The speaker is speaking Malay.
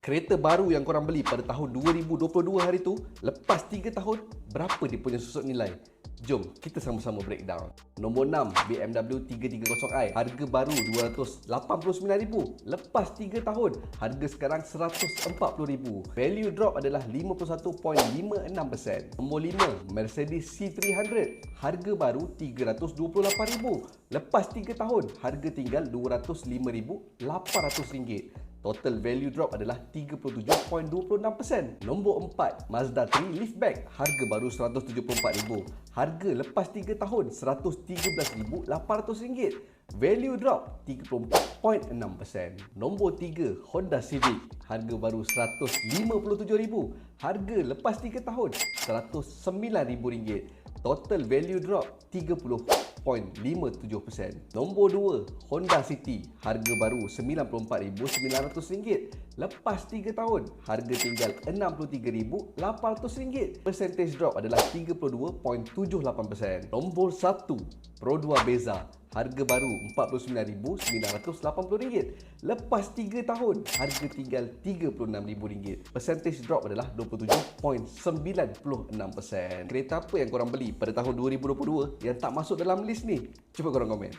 Kereta baru yang korang beli pada tahun 2022 hari tu, lepas 3 tahun, berapa dia punya susut nilai? Jom, kita sama-sama breakdown. Nombor 6, BMW 330i. Harga baru RM289,000. Lepas 3 tahun, harga sekarang RM140,000. Value drop adalah 51.56%. Nombor 5, Mercedes C300. Harga baru RM328,000. Lepas 3 tahun, harga tinggal RM205,800. Total value drop adalah 37.26%. Nombor 4, Mazda 3 Liftback. Harga baru RM174,000. Harga lepas 3 tahun RM113,800. Value drop 34.6%. Nombor 3, Honda Civic. Harga baru RM157,000. Harga lepas 3 tahun RM109,000. Total value drop 30.57%. Nombor 2, Honda City. Harga baru RM94,900. Lepas 3 tahun, harga tinggal RM63,800. Percentage drop adalah 32.78%. Nombor 1, Pro 2 Beza. Harga baru RM49,980. Lepas 3 tahun, harga tinggal RM36,000. Percentage drop adalah 27.96%. Kereta apa yang korang beli pada tahun 2022 yang tak masuk dalam list ni? Cuba korang komen.